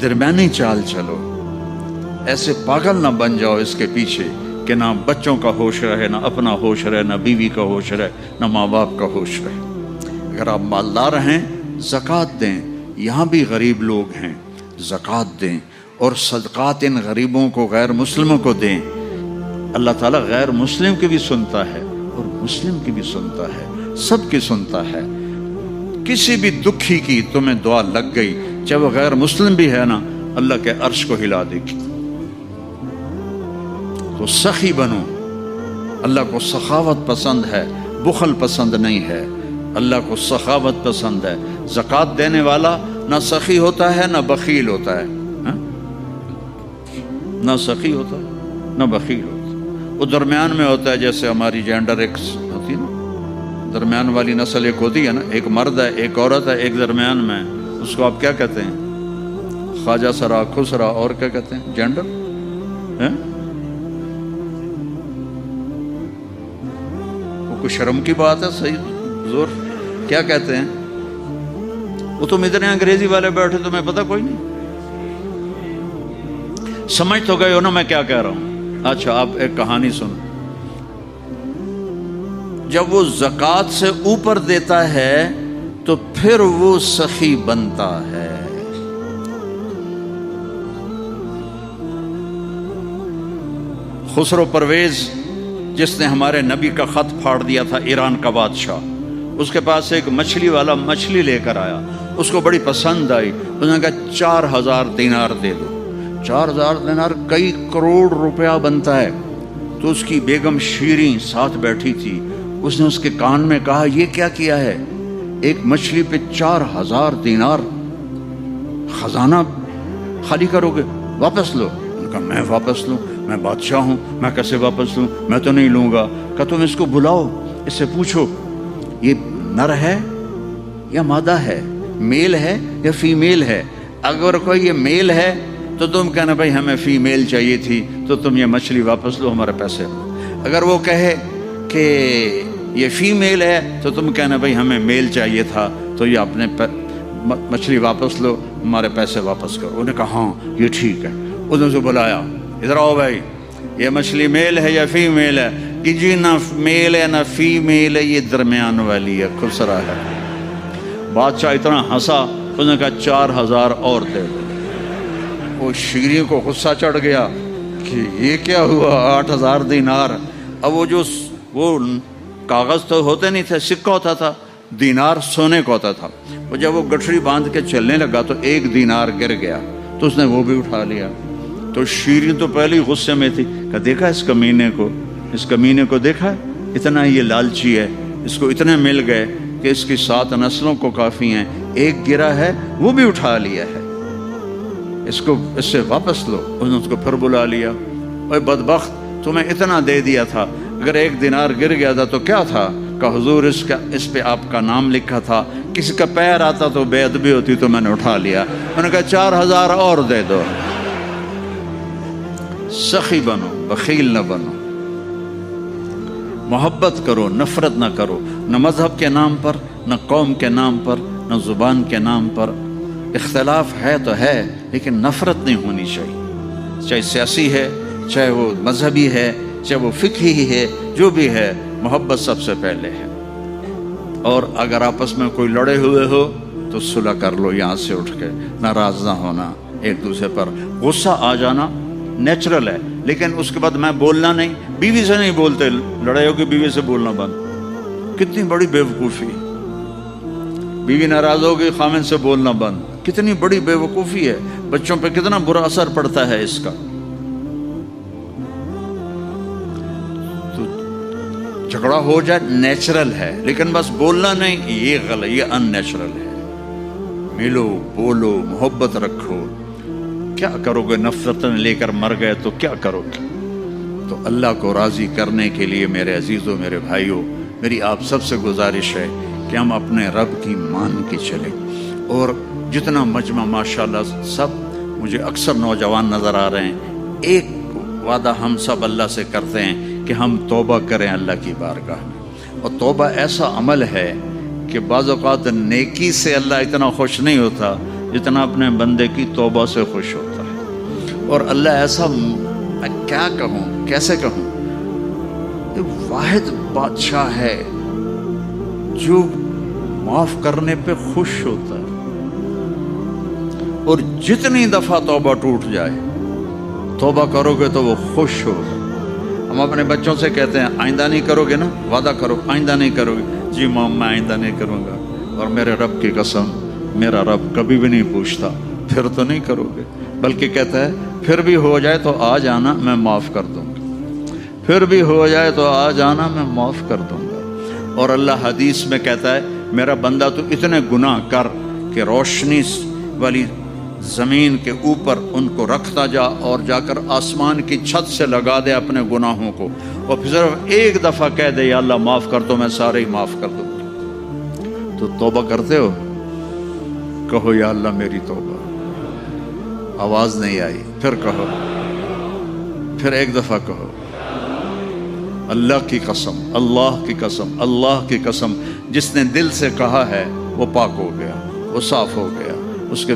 درمیانی چال چلو، ایسے پاگل نہ بن جاؤ اس کے پیچھے کہ نہ بچوں کا ہوش رہے، نہ اپنا ہوش رہے، نہ بیوی کا ہوش رہے، نہ ماں باپ کا ہوش رہے۔ اگر آپ مالدار ہیں زکوٰۃ دیں، یہاں بھی غریب لوگ ہیں، زکوٰۃ دیں، اور صدقات ان غریبوں کو، غیر مسلموں کو دیں۔ اللہ تعالیٰ غیر مسلم کی بھی سنتا ہے اور مسلم کی بھی سنتا ہے، سب کی سنتا ہے۔ کسی بھی دکھی کی تمہیں دعا لگ گئی، چاہے وہ غیر مسلم بھی ہے نا، اللہ کے عرش کو ہلا دے گی۔ تو سخی بنو، اللہ کو سخاوت پسند ہے، بخل پسند نہیں ہے، اللہ کو سخاوت پسند ہے۔ زکوٰۃ دینے والا نہ سخی ہوتا ہے نہ بخیل ہوتا ہے، نہ سخی ہوتا ہے نہ بخیل ہوتا ہے، وہ درمیان میں ہوتا ہے۔ جیسے ہماری جینڈر ایک ہوتی ہے نا، درمیان والی نسل ایک ہوتی ہے نا، ایک مرد ہے ایک عورت ہے، ایک درمیان میں، اس کو آپ کیا کہتے ہیں؟ خواجہ سرا، خسرا، اور کیا کہتے ہیں؟ جینڈر وہ کوئی شرم کی بات ہے؟ صحیح زور کیا کہتے ہیں؟ وہ تم ادھر انگریزی والے بیٹھے، تمہیں پتہ کوئی نہیں؟ سمجھ تو گئے ہو نا میں کیا کہہ رہا ہوں؟ اچھا آپ ایک کہانی سن، جب وہ زکوٰۃ سے اوپر دیتا ہے تو پھر وہ سخی بنتا ہے۔ خسرو پرویز جس نے ہمارے نبی کا خط پھاڑ دیا تھا، ایران کا بادشاہ، اس کے پاس ایک مچھلی والا مچھلی لے کر آیا، اس کو بڑی پسند آئی، اس نے کہا 4000 دینار دے دو۔ 4000 دینار کئی کروڑ روپیہ بنتا ہے۔ تو اس کی بیگم شیریں ساتھ بیٹھی تھی، اس نے اس کے کان میں کہا یہ کیا کیا ہے؟ ایک مچھلی پہ 4000 دینار، خزانہ خالی کرو گے؟ واپس لو۔ انہوں نے کہا میں واپس لوں؟ میں بادشاہ ہوں، میں کیسے واپس لوں؟ میں تو نہیں لوں گا۔ کہا تم اس کو بلاؤ، اس سے پوچھو یہ نر ہے یا مادہ ہے، میل ہے یا فیمیل ہے۔ اگر کوئی یہ میل ہے تو تم کہنا بھائی ہمیں فیمیل چاہیے تھی، تو تم یہ مچھلی واپس لو، ہمارے پیسے لو۔ اگر وہ کہے کہ یہ فیمیل ہے تو تم کہنا بھائی ہمیں میل چاہیے تھا، تو یہ اپنے مچھلی واپس لو، ہمارے پیسے واپس کرو۔ انہوں نے کہا ہاں یہ ٹھیک ہے۔ انہوں نے اسے بلایا، ادھر آؤ بھائی، یہ مچھلی میل ہے یا فیمیل ہے؟ کہ جی نہ میل ہے نہ فیمیل ہے، یہ درمیان والی ہے، خسرا ہے۔ بادشاہ اتنا ہنسا، انہوں نے کہا 4000 اور دے دو۔ وہ شیریں کو غصہ چڑھ گیا کہ یہ کیا ہوا، 8000 دینار۔ اب وہ کاغذ تو ہوتے نہیں تھے، سکہ ہوتا تھا، دینار سونے کا ہوتا تھا۔ وہ جب وہ گٹھڑی باندھ کے چلنے لگا تو 1 دینار گر گیا، تو اس نے وہ بھی اٹھا لیا۔ تو شیریں تو پہلے ہی غصے میں تھی، کہ دیکھا اس کمینے کو دیکھا، اتنا یہ لالچی ہے، اس کو اتنے مل گئے کہ اس کی 7 نسلوں کو کافی ہیں، ایک گرا ہے وہ بھی اٹھا لیا ہے، اس سے واپس لو۔ انہوں نے اس کو پھر بلا لیا، اے بدبخت تمہیں اتنا دے دیا تھا، اگر 1 دینار گر گیا تھا تو کیا تھا؟ کہ حضور اس پہ آپ کا نام لکھا تھا، کسی کا پیر آتا تو بے ادبی ہوتی تو میں نے اٹھا لیا۔ انہوں نے کہا 4000 اور دے دو۔ سخی بنو، بخیل نہ بنو، محبت کرو، نفرت نہ کرو، نہ مذہب کے نام پر، نہ قوم کے نام پر، نہ زبان کے نام پر۔ اختلاف ہے تو ہے، لیکن نفرت نہیں ہونی چاہیے، چاہے سیاسی ہے، چاہے وہ مذہبی ہے، چاہے وہ فقہی ہے، جو بھی ہے، محبت سب سے پہلے ہے۔ اور اگر آپس میں کوئی لڑے ہوئے ہو تو صلح کر لو، یہاں سے اٹھ کے، ناراض نہ ہونا ایک دوسرے پر۔ غصہ آ جانا نیچرل ہے، لیکن اس کے بعد میں بولنا نہیں، بیوی سے نہیں بولتے، لڑائی ہوگی بیوی سے بولنا بند، کتنی بڑی بے وقوفی۔ بیوی ناراض ہوگی، خامن سے بولنا بند، کتنی بڑی بے وقوفی ہے، بچوں پہ کتنا برا اثر پڑتا ہے اس کا۔ تو جھگڑا ہو جائے نیچرل ہے، لیکن بس بولنا نہیں، یہ غلط، یہ ان نیچرل ہے۔ ملو، بولو، محبت رکھو۔ کیا کرو گے نفرتیں لے کر مر گئے تو کیا کرو گے؟ تو اللہ کو راضی کرنے کے لیے میرے عزیزوں، میرے بھائیوں، میری آپ سب سے گزارش ہے کہ ہم اپنے رب کی مان کے چلیں۔ اور جتنا مجمع ماشاءاللہ سب مجھے اکثر نوجوان نظر آ رہے ہیں، ایک وعدہ ہم سب اللہ سے کرتے ہیں کہ ہم توبہ کریں اللہ کی بارگاہ میں۔ اور توبہ ایسا عمل ہے کہ بعض اوقات نیکی سے اللہ اتنا خوش نہیں ہوتا جتنا اپنے بندے کی توبہ سے خوش ہوتا ہے۔ اور اللہ ایسا، میں کیا کہوں، کیسے کہوں، واحد بادشاہ ہے جو معاف کرنے پہ خوش ہوتا ہے، اور جتنی دفعہ توبہ ٹوٹ جائے، توبہ کرو گے تو وہ خوش ہوگا۔ ہم اپنے بچوں سے کہتے ہیں آئندہ نہیں کرو گے نا، وعدہ کرو آئندہ نہیں کرو گے، جی ماں میں آئندہ نہیں کروں گا، اور میرے رب کی قسم میرا رب کبھی بھی نہیں پوچھتا پھر تو نہیں کرو گے، بلکہ کہتا ہے پھر بھی ہو جائے تو آ جانا میں معاف کر دوں گا، پھر بھی ہو جائے تو آ جانا میں معاف کر دوں گا۔ اور اللہ حدیث میں کہتا ہے میرا بندہ تو اتنے گناہ کر کہ روشنی والی زمین کے اوپر ان کو رکھتا جا، اور جا کر آسمان کی چھت سے لگا دے اپنے گناہوں کو، اور پھر صرف ایک دفعہ کہہ دے یا اللہ معاف کر دو، میں سارے ہی معاف کر دوں گا۔ تو توبہ کرتے ہو؟ کہو یا اللہ میری توبہ۔ آواز نہیں آئی، پھر کہو، پھر ایک دفعہ کہو، اللہ کی قسم، اللہ کی قسم، اللہ کی قسم، جس نے دل سے کہا ہے وہ پاک ہو گیا، وہ صاف ہو گیا، اس کے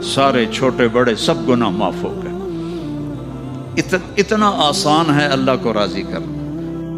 سارے چھوٹے بڑے سب گناہ معاف ہو گئے۔ اتنا آسان ہے اللہ کو راضی کرنا۔